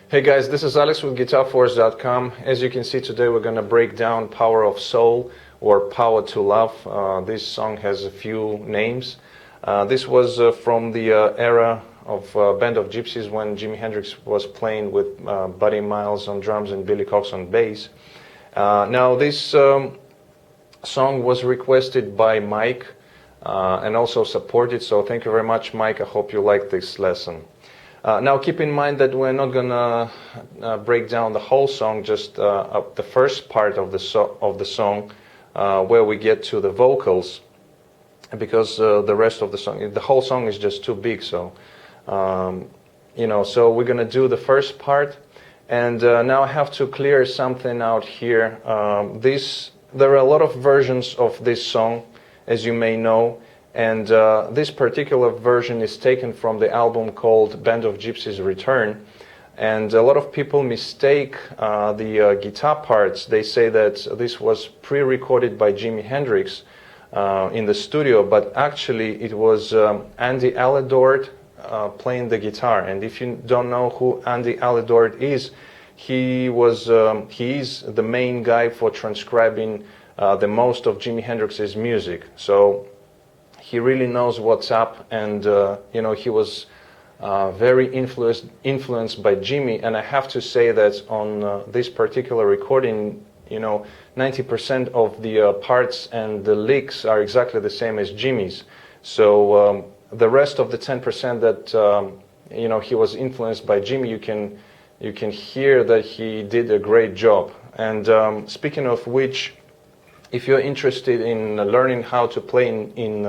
Hey guys, this is Alex with GuitarForce.com. As you can see, today we're going to break down Power of Soul or Power to Love. This song has a few names. This was from the era of Band of Gypsys when Jimi Hendrix was playing with Buddy Miles on drums and Billy Cox on bass. Now this song was requested by Mike and also supported, so thank you very much, Mike. I hope you like this lesson. Now keep in mind that we're not gonna break down the whole song, just the first part of the song where we get to the vocals, because the rest of the song, the whole song is just too big. So so we're gonna do the first part, and now I have to clear something out here. There are a lot of versions of this song, as you may know. And this particular version is taken from the album called Band of Gypsys Return. And a lot of people mistake the guitar parts. They say that this was pre-recorded by Jimi Hendrix in the studio, but actually it was Andy Aledort playing the guitar. And if you don't know who Andy Aledort is, he is the main guy for transcribing the most of Jimi Hendrix's music. So he really knows what's up, and he was very influenced by Jimi. And I have to say that on this particular recording, 90% of the parts and the licks are exactly the same as Jimi's. So the rest of the 10% that he was influenced by Jimi, you can hear that he did a great job. And speaking of which, if you're interested in learning how to play in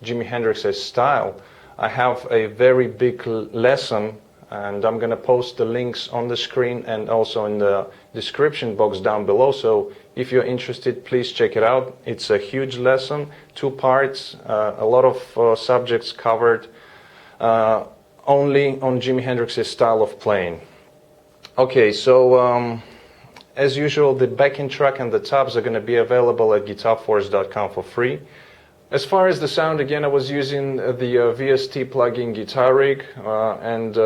Jimi Hendrix's style, I have a very big lesson, and I'm going to post the links on the screen and also in the description box down below. So if you're interested, please check it out. It's a huge lesson, 2 parts, a lot of subjects covered, only on Jimi Hendrix's style of playing. Okay, so as usual, the backing track and the tabs are going to be available at GuitarForce.com for free. As far as the sound, again, I was using the VST plugin Guitar Rig, and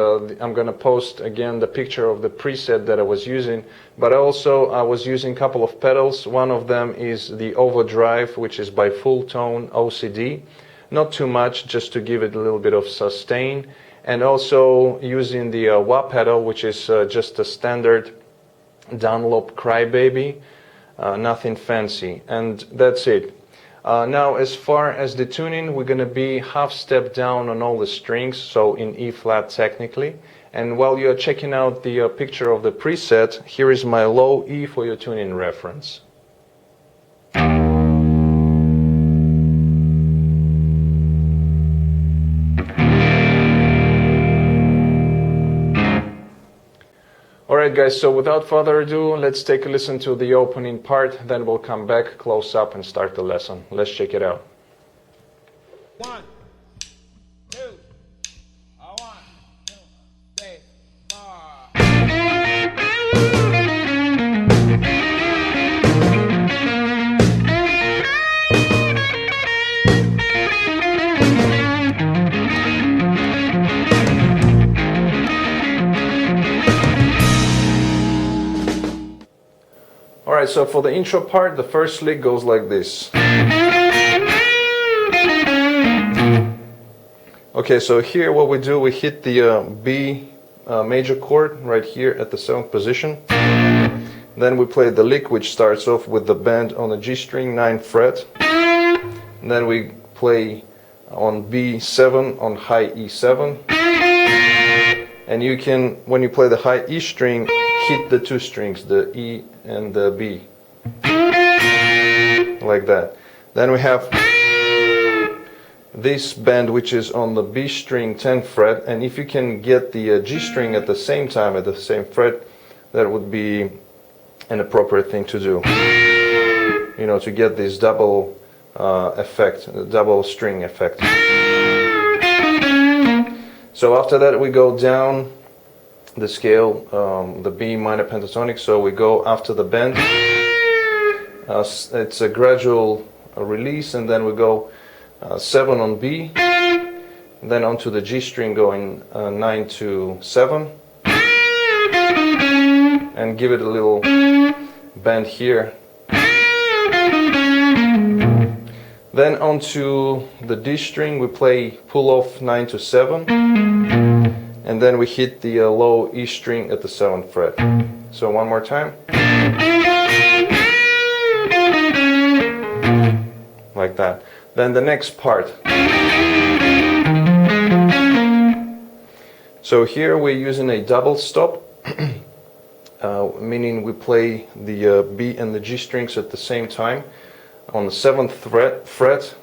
I'm going to post again the picture of the preset that I was using. But also I was using a couple of pedals. One of them is the Overdrive, which is by Full Tone OCD. Not too much, just to give it a little bit of sustain. And also using the wah pedal, which is just a standard Dunlop Crybaby, nothing fancy, and that's it. Now, as far as the tuning, we're going to be half step down on all the strings, so in E flat technically. And while you're checking out the picture of the preset, here is my low E for your tuning reference. Alright guys, so without further ado, let's take a listen to the opening part, then we'll come back, close up, and start the lesson. Let's check it out. 1, 2, 1, 2, 3, 4. Alright, so for the intro part, the first lick goes like this. Okay, so here what we do, we hit the B major chord right here at the 7th position. Then we play the lick, which starts off with the bend on the G string, 9th fret. And then we play on B7 on high E7. And you can, when you play the high E string, hit the 2 strings, the E and the B, like that. Then we have this bend, which is on the B string, 10th fret, and if you can get the G string at the same time, at the same fret, that would be an appropriate thing to do, to get this double effect, double string effect. So after that we go down the scale, the B minor pentatonic, so we go after the bend. It's a gradual release, and then we go 7 on B, then onto the G string, going 9 to 7, and give it a little bend here. Then onto the D string we play pull off 9 to 7, and then we hit the low E string at the 7th fret. So one more time. Like that. Then the next part. So here we're using a double stop, meaning we play the B and the G strings at the same time on the 7th fret.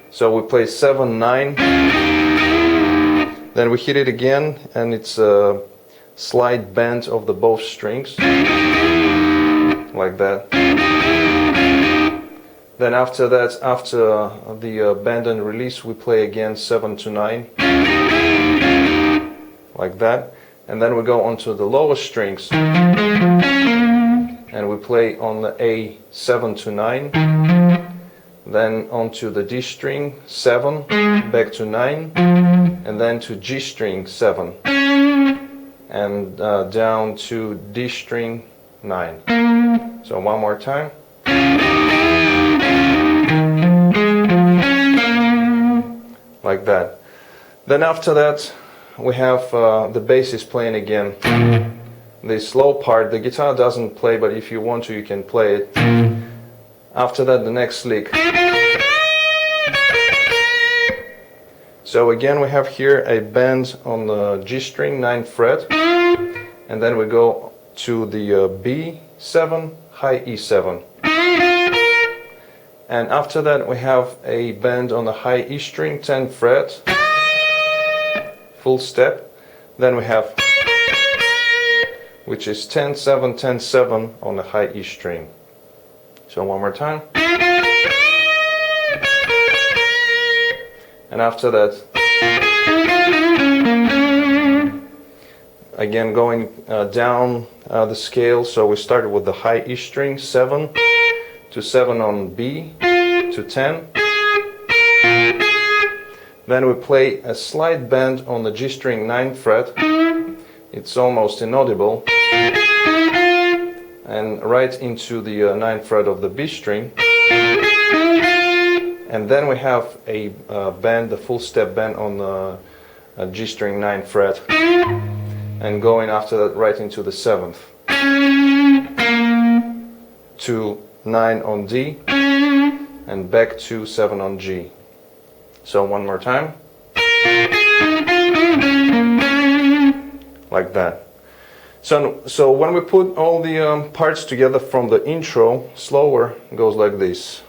So we play 7, 9, then we hit it again, and it's a slight bend of the both strings, like that. Then after that, after the bend and release, we play again 7 to 9, like that. And then we go onto the lower strings, and we play on the A 7 to 9, then onto the D string 7, back to 9, and then to G string 7, and down to D string 9. So one more time. Like that. Then after that we have the bass is playing again. The slow part, the guitar doesn't play, but if you want to, you can play it. After that, the next lick. So again, we have here a bend on the G string, 9th fret, and then we go to the B7, high E7. And after that, we have a bend on the high E string, 10th fret, full step. Then we have, which is 10, 7, 10, 7 on the high E string. So one more time. And after that, again going down the scale. So we started with the high E string, 7 to 7 on B to 10. Then we play a slight bend on the G string, 9th fret. It's almost inaudible. And right into the 9th fret of the B string. And then we have a bend, a full step bend on the G string, 9th fret. And going after that right into the 7th. To 9 on D. And back to 7 on G. So one more time. Like that. So when we put all the parts together from the intro, slower, it goes like this.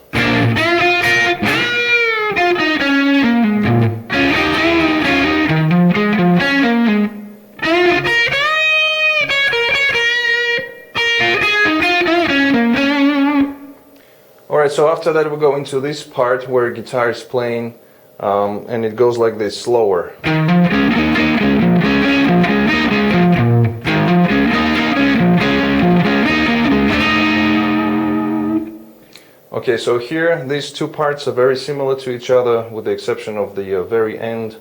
Alright, so after that we go into this part where guitar is playing, and it goes like this, slower. Okay, so here these two parts are very similar to each other with the exception of the very end.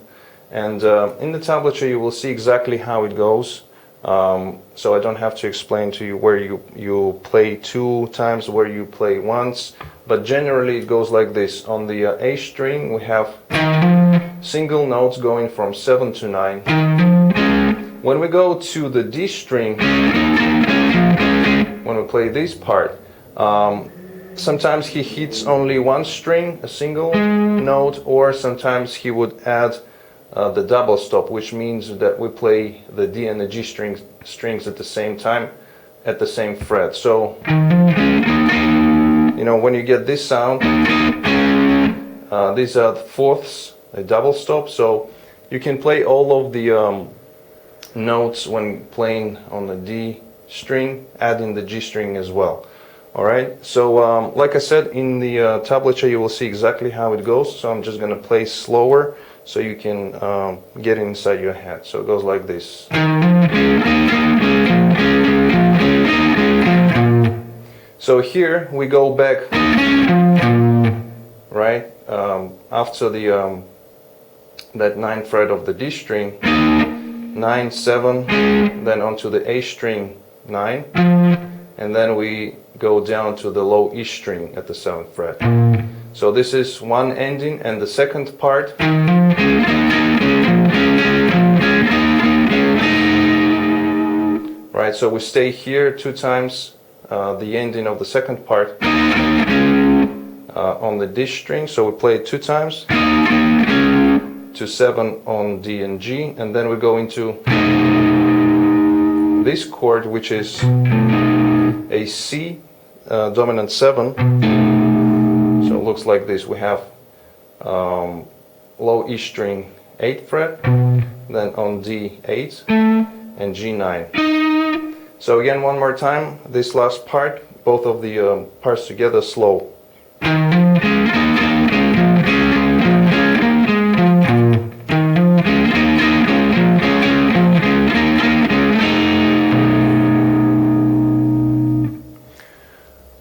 And in the tablature you will see exactly how it goes. So I don't have to explain to you where you play 2 times, where you play once. But generally it goes like this. On the A string we have single notes going from 7 to 9. When we go to the D string, when we play this part, sometimes he hits only one string, a single note, or sometimes he would add the double stop, which means that we play the D and the G strings at the same time, at the same fret. So, you know, when you get this sound, these are the fourths, a double stop. So you can play all of the notes when playing on the D string, adding the G string as well. Alright, so like I said, in the tablature you will see exactly how it goes. So I'm just going to play slower so you can get inside your head. So it goes like this. So here we go back, right, after the that 9th fret of the D string, 9, 7, then onto the A string, 9, and then we go down to the low E string at the 7th fret. So this is one ending, and the second part right, so we stay here 2 times, the ending of the second part on the D string, so we play it 2 times to 7 on D and G, and then we go into this chord, which is a C dominant 7. So it looks like this. We have low E string 8th fret, then on D 8 and G 9. So again, one more time, this last part, both of the parts together, slow.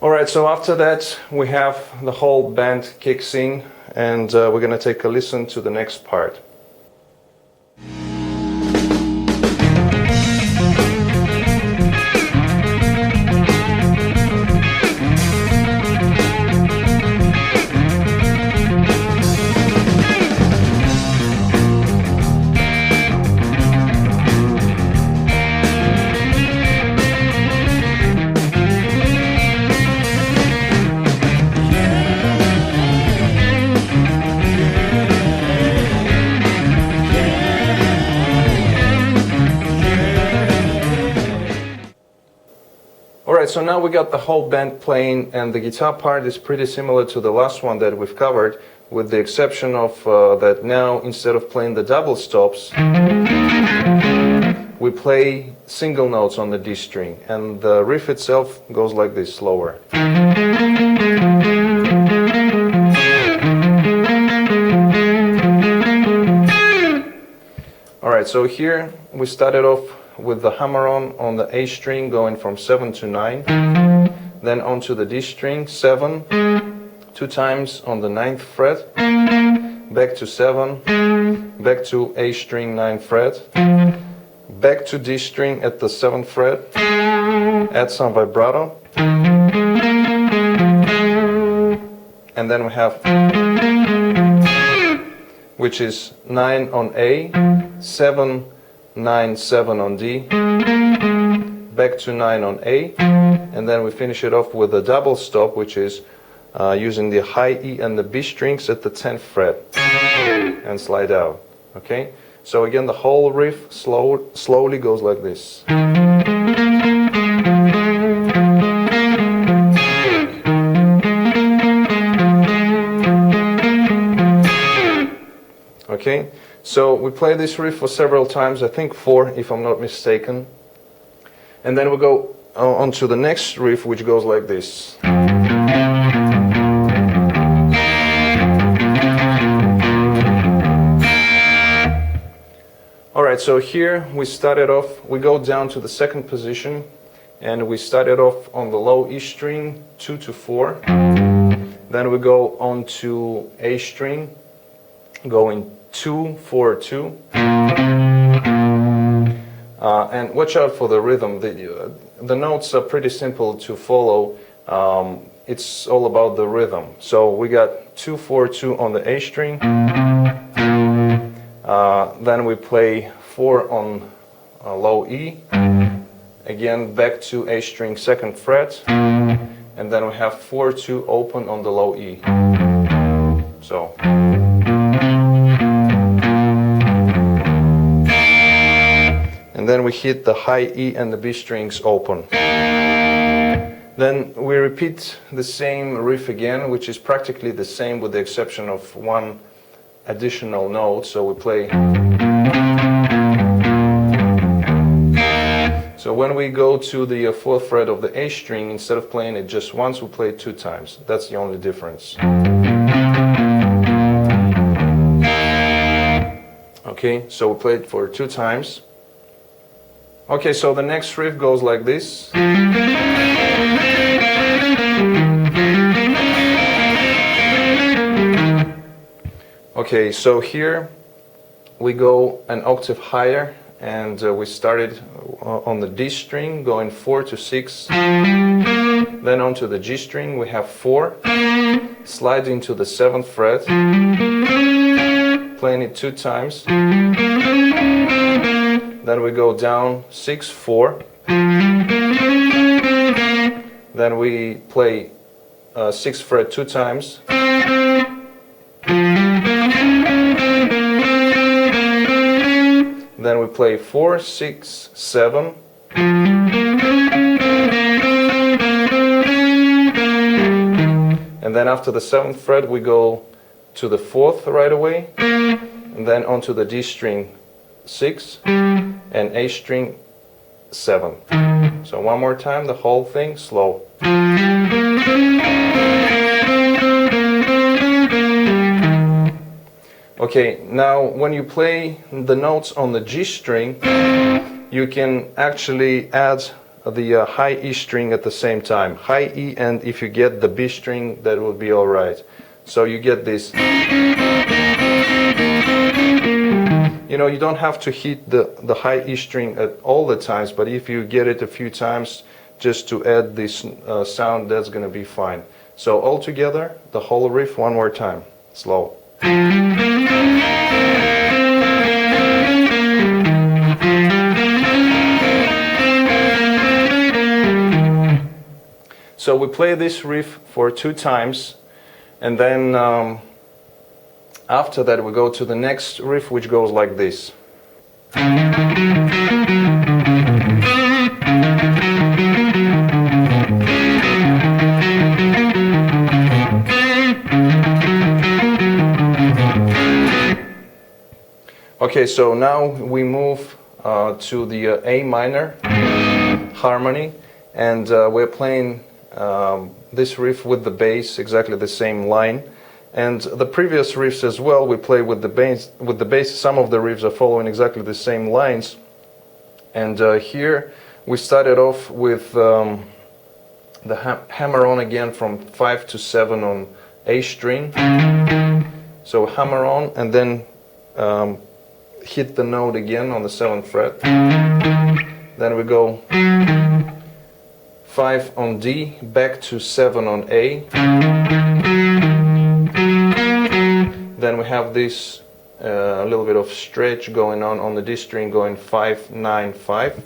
Alright, so after that we have the whole band kicks in, and we're going to take a listen to the next part. Alright, so now we got the whole band playing, and the guitar part is pretty similar to the last one that we've covered, with the exception of that now instead of playing the double stops, we play single notes on the D string, and the riff itself goes like this, slower. Alright, so here we started off with the hammer-on the A string, going from 7 to 9, then onto the D string, 7, 2 times on the 9th fret, back to 7, back to A string 9th fret, back to D string at the 7th fret, add some vibrato, and then we have, which is 9 on A, 7, 9, 7 on D, back to 9 on A, and then we finish it off with a double stop, which is using the high E and the B strings at the 10th fret and slide out. Okay, so again the whole riff slowly goes like this. Okay, so we play this riff for several times, I think 4 if I'm not mistaken, and then we go on to the next riff, which goes like this. Alright, so here we started off, we go down to the second position, and we started off on the low E string, 2 to 4, then we go on to A string, going 2, 4, 2, and watch out for the rhythm. The notes are pretty simple to follow. It's all about the rhythm. So we got 2, 4, 2 on the A string, then we play 4 on low E, again back to A string 2nd fret, and then we have 4, 2 open on the low E. So and then we hit the high E and the B strings open. Then we repeat the same riff again, which is practically the same with the exception of one additional note. So we play. So when we go to the 4th fret of the A string, instead of playing it just once, we play it 2 times. That's the only difference. Okay, so we play it for 2 times. Okay, so the next riff goes like this. Okay, so here we go an octave higher, and we started on the D string, going 4 to 6. Then onto the G string, we have 4. Slide into the 7th fret, playing it 2 times. Then we go down 6, 4. Then we play 6th fret 2 times. Then we play 4, 6, 7. And then after the 7th fret we go to the 4th right away. And then onto the D string 6 and A string 7. So one more time, the whole thing, slow. Okay, now when you play the notes on the G string, you can actually add the high E string at the same time. High E, and if you get the B string, that will be alright. So you get this. You know, you don't have to hit the high E string at all the times, but if you get it a few times just to add this sound, that's going to be fine. So all together, the whole riff one more time, slow. So we play this riff for 2 times, and then after that we go to the next riff, which goes like this. Okay, so now we move to the A minor harmony, and we're playing this riff with the bass, exactly the same line. And the previous riffs as well, we play with the bass. Some of the riffs are following exactly the same lines. And here we started off with the hammer on again from 5 to 7 on A string. So hammer on and then hit the note again on the 7th fret. Then we go 5 on D, back to 7 on A. Then we have this a little bit of stretch going on the D string, going 5, 9, 5.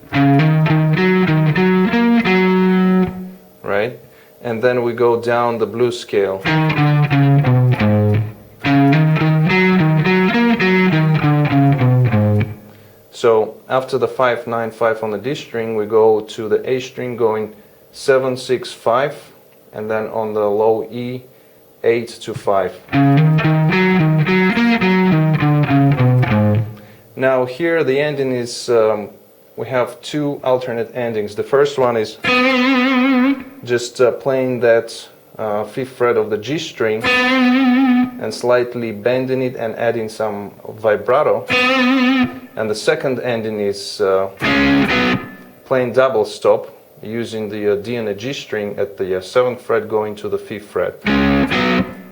Right? And then we go down the blues scale. So after the 5, 9, 5 on the D string, we go to the A string, going 7, 6, 5, and then on the low E, 8 to 5. Now here the ending is, we have 2 alternate endings. The first one is just playing that 5th fret of the G string and slightly bending it and adding some vibrato. And the second ending is playing double stop, using the D and the G string at the 7th fret going to the 5th fret.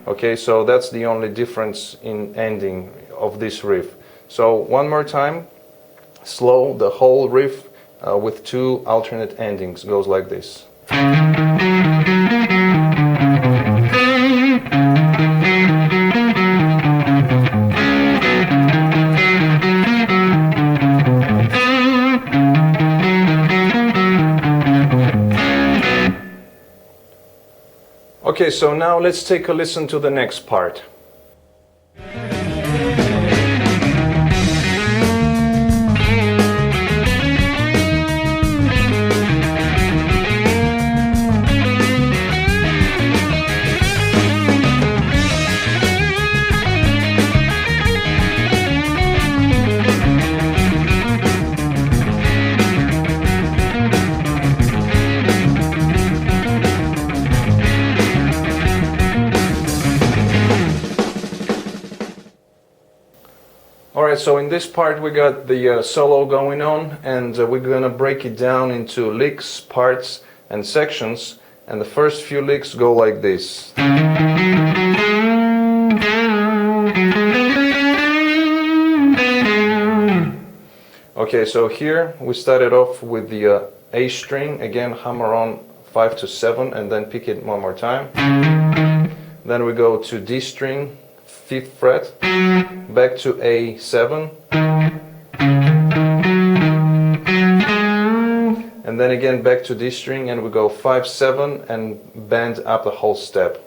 Okay, so that's the only difference in ending of this riff. So one more time, slow, the whole riff with 2 alternate endings goes like this. Okay, so now let's take a listen to the next part. Alright, so in this part we got the solo going on, and we're gonna break it down into licks, parts and sections, and the first few licks go like this. Okay, so here we started off with the A string, again hammer on 5 to 7 and then pick it one more time. Then we go to D string, 5th fret, back to A7, and then again back to D string, and we go 5, 7 and bend up the whole step.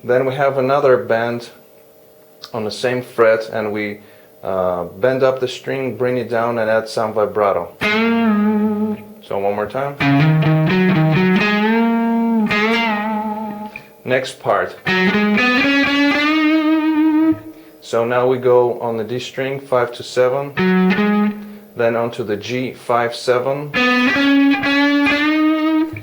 Then we have another bend on the same fret, and we bend up the string, bring it down and add some vibrato. So one more time. Next part. So now we go on the D string, 5 to 7, then onto the G, 5, 7,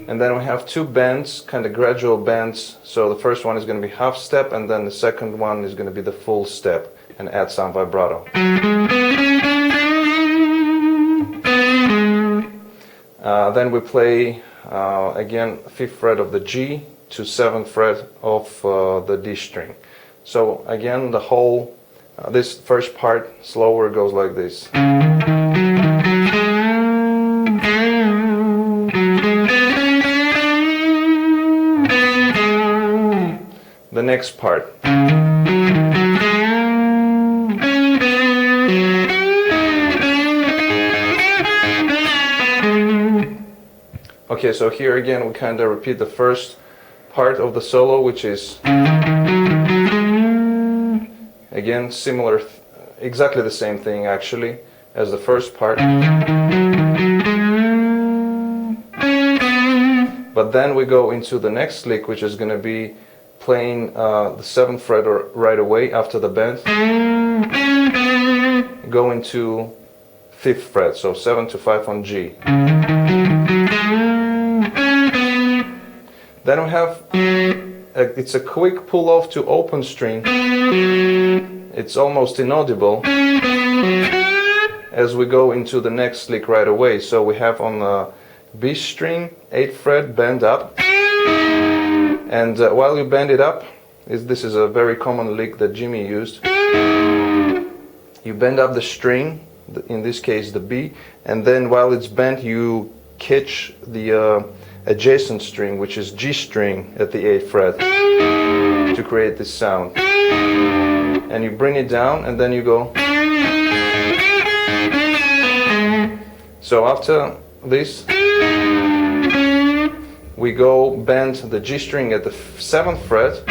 and then we have two bends, kind of gradual bends. So the first one is going to be half step, and then the second one is going to be the full step, and add some vibrato. Then we play again 5th fret of the G to 7th fret of the D string. So again, the whole this first part slower goes like this. The next part. Okay, so here again we kind of repeat the first part of the solo, which is again similar, exactly the same thing actually as the first part. But then we go into the next lick, which is going to be playing the 7th fret right away after the bend. Go into 5th fret, so 7 to 5 on G. Then we have, it's a quick pull off to open string. It's almost inaudible as we go into the next lick right away. So we have on the B string, 8th fret, bend up. And while you bend it up, this is a very common lick that Jimi used. You bend up the string, in this case the B, and then while it's bent you catch the adjacent string, which is G string at the 8th fret, to create this sound. And you bring it down and then you go. So after this we go bend the G string at the 7th fret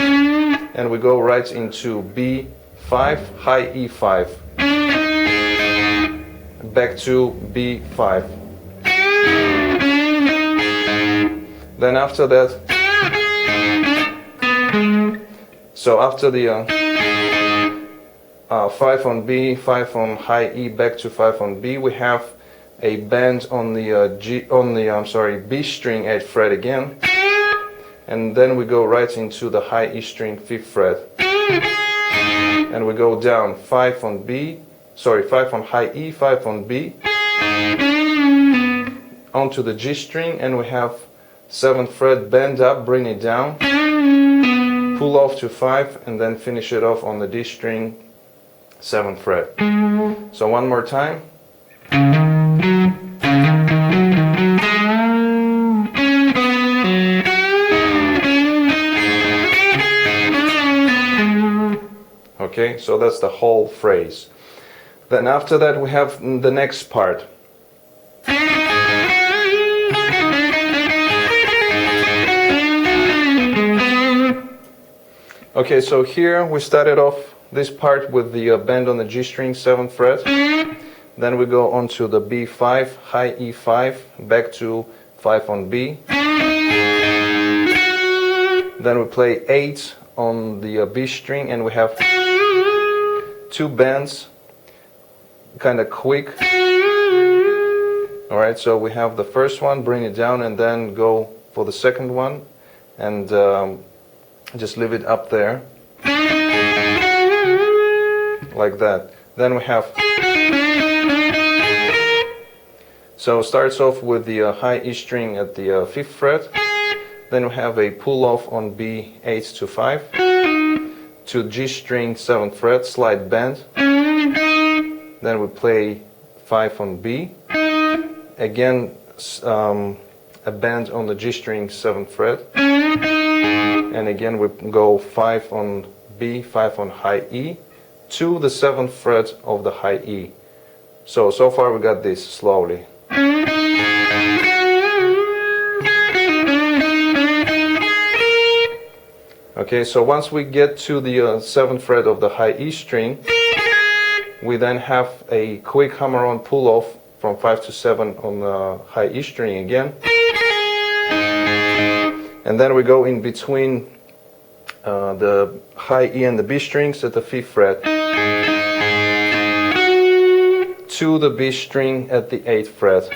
and we go right into B5, high E5, back to B5. Then after that, so after the 5 on B, 5 on high E, back to 5 on B, we have a bend on the B string 8th fret again, and then we go right into the high E string 5th fret, and we go down 5 on B, 5 on high E, 5 on B, onto the G string, and we have 7th fret, bend up, bring it down, pull off to 5, and then finish it off on the D string 7th fret. So one more time. Okay, so that's the whole phrase. Then after that we have the next part. Okay, so here we started off this part with the bend on the G string 7th fret. Then we go on to the B5, high E5, back to 5 on B. Then we play 8 on the B string, and we have two bends, kind of quick. Alright, so we have the first one, bring it down, and then go for the second one, and just leave it up there, like that. Then we have, so it starts off with the high E string at the 5th fret, then we have a pull off on B 8 to 5, to G string 7th fret, slide bend. Then we play 5 on B. Again, a bend on the G string 7th fret. And again we go 5 on B, 5 on high E, to the 7th fret of the high E. So far we got this slowly. Okay, so once we get to the 7th fret of the high E string, we then have a quick hammer-on pull-off from 5 to 7 on the high E string again. And then we go in between the high E and the B strings at the 5th fret to the B string at the 8th fret.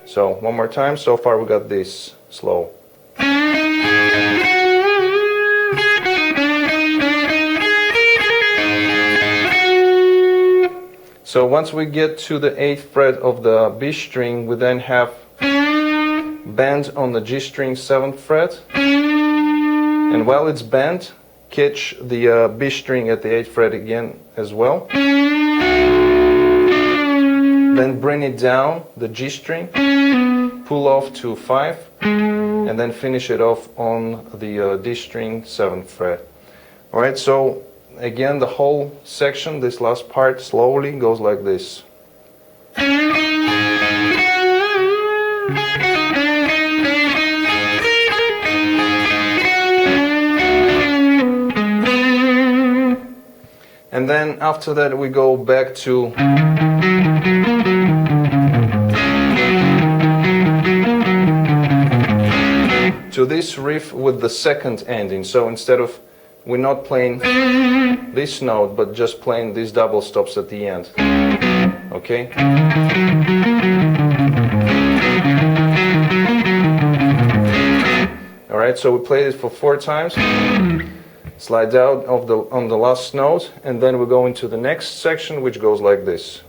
So one more time. So far we got this slow. So once we get to the 8th fret of the B string, we then have bend on the G string 7th fret, and while it's bent, catch the B string at the 8th fret again as well. Then bring it down, the G string, pull off to 5, and then finish it off on the D string 7th fret. Alright, so again the whole section, this last part, slowly goes like this. And then after that we go back to this riff with the second ending. So instead of, we're not playing this note, but just playing these double stops at the end. Okay? Alright, so we play it for 4 times. Slide out on the last note, and then we go into the next section, which goes like this.